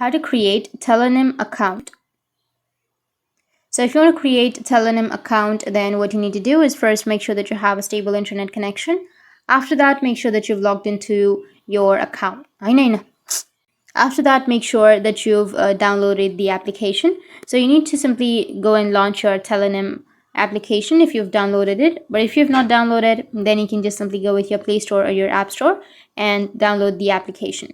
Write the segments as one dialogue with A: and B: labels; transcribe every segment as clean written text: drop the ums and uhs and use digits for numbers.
A: How to create Tellonym account. So if you want to create a Tellonym account, then what you need to do is first make sure that you have a stable internet connection. After that, make sure that you've logged into your account. After that, make sure that you've downloaded the application. So you need to simply go and launch your Tellonym application if you've downloaded it. But if you've not downloaded, then you can just simply go with your Play Store or your App Store and download the application.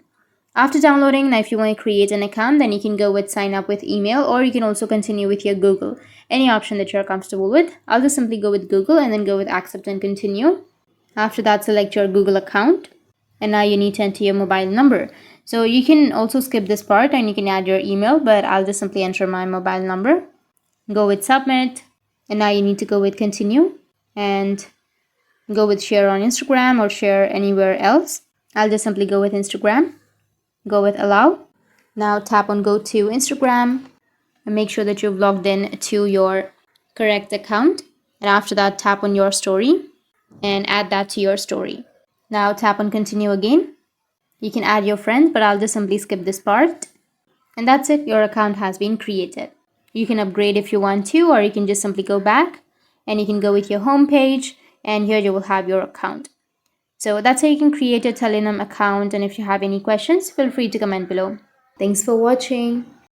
A: After downloading, now if you want to create an account, then you can go with sign up with email, or you can also continue with your Google. Any option that you're comfortable with. I'll just simply go with Google and then go with accept and continue. After that, select your Google account. And now you need to enter your mobile number. So you can also skip this part and you can add your email, but I'll just simply enter my mobile number. Go with submit. And now you need to go with continue and go with share on Instagram or share anywhere else. I'll just simply go with Instagram. Go with allow. Now tap on go to Instagram and make sure that you've logged in to your correct account. And after that, tap on your story and add that to your story. Now tap on continue again. You can add your friends, but I'll just simply skip this part. And that's it. Your account has been created. You can upgrade if you want to, or you can just simply go back and you can go with your home page, and here you will have your account. So that's how you can create a Tellonym account, and if you have any questions, feel free to comment below. Thanks for watching.